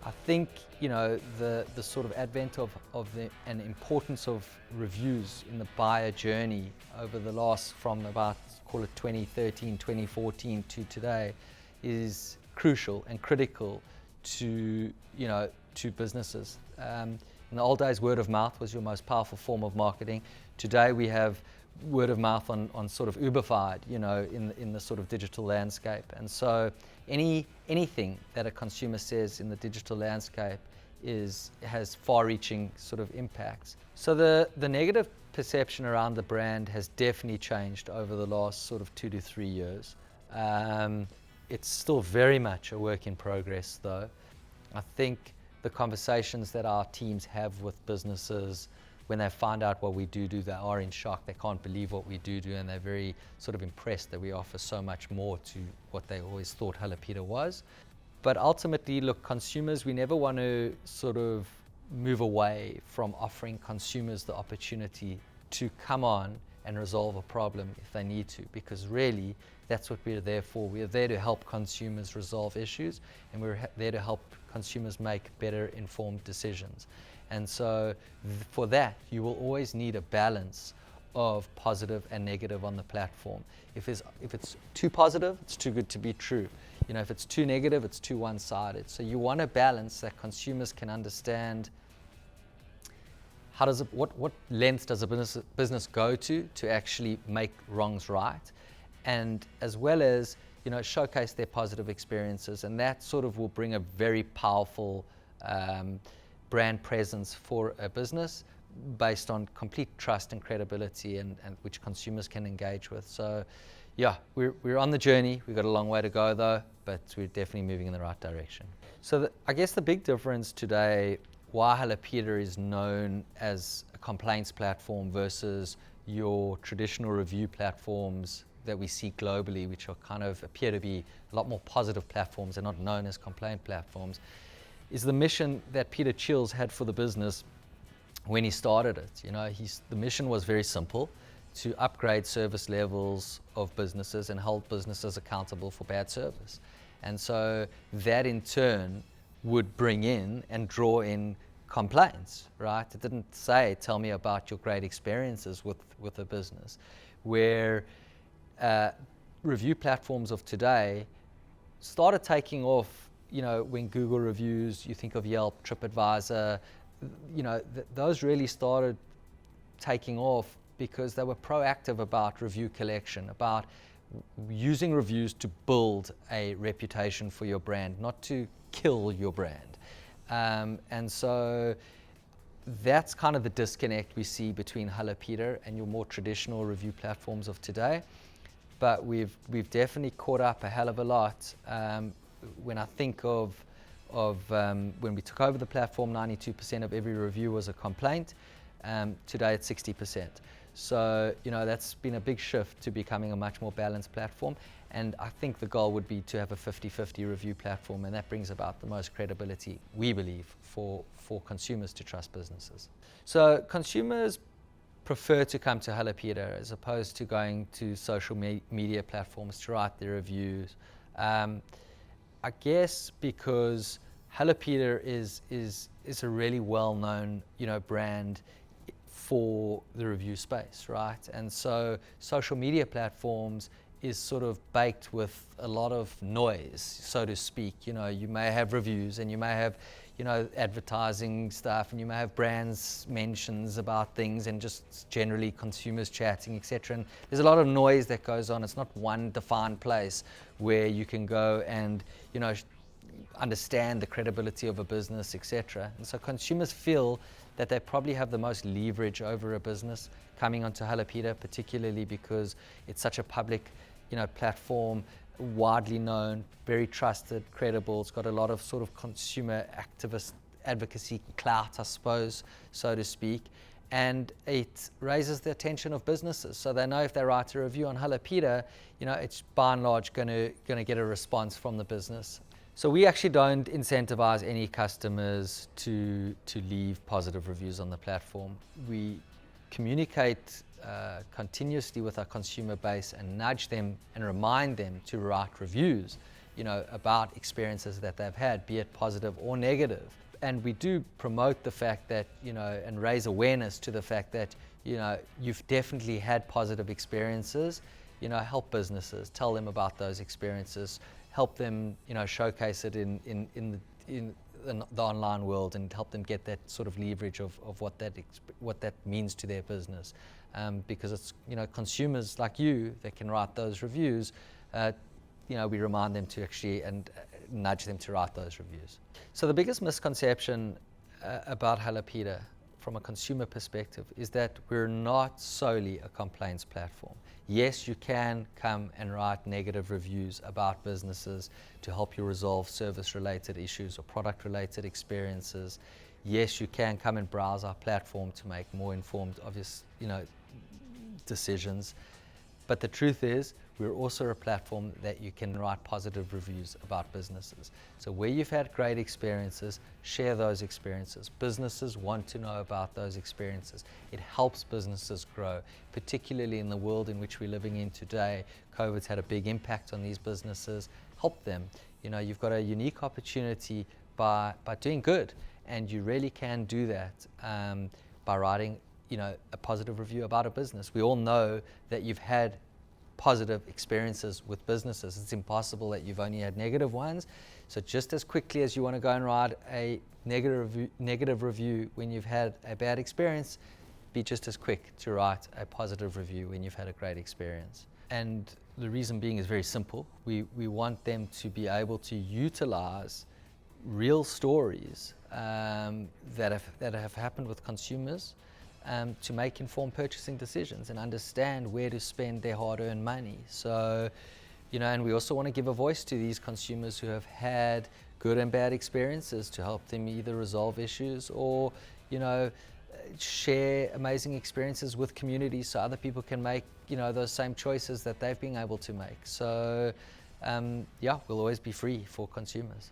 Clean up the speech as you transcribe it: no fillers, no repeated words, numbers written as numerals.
I think, the sort of advent and importance of reviews in the buyer journey over the last, from about, call it 2013, 2014 to today, is crucial and critical to, to businesses. In the old days, word of mouth was your most powerful form of marketing. Today we have word of mouth on sort of Uberfied, in the sort of digital landscape. And so anything that a consumer says in the digital landscape has far-reaching sort of impacts. So the negative perception around the brand has definitely changed over the last sort of 2 to 3 years. It's still very much a work in progress though. I think the conversations that our teams have with businesses when they find out what we do, they are in shock. They can't believe what we do, and they're very sort of impressed that we offer so much more to what they always thought Hellopeter was. But ultimately, look, consumers, we never want to sort of move away from offering consumers the opportunity to come on and resolve a problem if they need to, because really that's what we're there for. We're there to help consumers resolve issues, and we're there to help consumers make better informed decisions. And so for that, you will always need a balance of positive and negative on the platform. If it's too positive, it's too good to be true. If it's too negative, it's too one-sided. So you want a balance that consumers can understand. What length does a business go to actually make wrongs right, and as well as showcase their positive experiences, and that sort of will bring a very powerful brand presence for a business based on complete trust and credibility, and which consumers can engage with. So yeah, we're on the journey. We've got a long way to go though, but we're definitely moving in the right direction. So I guess the big difference today, why Hellopeter is known as a complaints platform versus your traditional review platforms that we see globally, which are kind of appear to be a lot more positive platforms and not known as complaint platforms, is the mission that Peter Chills had for the business when he started it. The mission was very simple: to upgrade service levels of businesses and hold businesses accountable for bad service. And so that in turn would bring in and draw in complaints, right? It didn't say, tell me about your great experiences with a business. Where review platforms of today started taking off, when Google reviews, you think of Yelp, TripAdvisor, those really started taking off because they were proactive about review collection, about using reviews to build a reputation for your brand, not to kill your brand. And so that's kind of the disconnect we see between Hellopeter and your more traditional review platforms of today. But we've definitely caught up a hell of a lot. When I think of when we took over the platform, 92% of every review was a complaint. Today it's 60%. So that's been a big shift to becoming a much more balanced platform. And I think the goal would be to have a 50-50 review platform, and that brings about the most credibility, we believe, for consumers to trust businesses. So consumers prefer to come to Hellopeter as opposed to going to social media platforms to write their reviews. I guess because Hellopeter is a really well-known brand for the review space, right? And so social media platforms is sort of baked with a lot of noise, so to speak. You may have reviews, and you may have advertising stuff, and you may have brands mentions about things, and just generally consumers chatting, etc. And there's a lot of noise that goes on. It's not one defined place where you can go and understand the credibility of a business, etc. And so consumers feel that they probably have the most leverage over a business coming onto Hellopeter, particularly because it's such a public platform, widely known, very trusted, credible. It's got a lot of sort of consumer activist advocacy clout, I suppose, so to speak. And it raises the attention of businesses. So they know if they write a review on Hellopeter, it's by and large going to get a response from the business. So we actually don't incentivize any customers to leave positive reviews on the platform. We communicate continuously with our consumer base and nudge them and remind them to write reviews, about experiences that they've had, be it positive or negative. And we do promote the fact that, and raise awareness to the fact that, you've definitely had positive experiences. Help businesses, tell them about those experiences, help them, showcase it in the online world, and help them get that sort of leverage of what that means to their business. Because it's, consumers like you that can write those reviews. We remind them to actually and nudge them to write those reviews. So the biggest misconception about Hellopeter from a consumer perspective is that we're not solely a complaints platform. Yes, you can come and write negative reviews about businesses to help you resolve service-related issues or product-related experiences. Yes, you can come and browse our platform to make more informed, obvious, decisions. But the truth is, we're also a platform that you can write positive reviews about businesses. So where you've had great experiences, share those experiences. Businesses want to know about those experiences. It helps businesses grow, particularly in the world in which we're living in today. COVID's had a big impact on these businesses. Help them. You've got a unique opportunity by doing good, and you really can do that by writing a positive review about a business. We all know that you've had positive experiences with businesses. It's impossible that you've only had negative ones. So just as quickly as you want to go and write a negative review when you've had a bad experience, be just as quick to write a positive review when you've had a great experience. And the reason being is very simple. We want them to be able to utilize real stories that have happened with consumers to make informed purchasing decisions and understand where to spend their hard-earned money. So, and we also want to give a voice to these consumers who have had good and bad experiences to help them either resolve issues or, share amazing experiences with communities so other people can make, those same choices that they've been able to make. So, we'll always be free for consumers.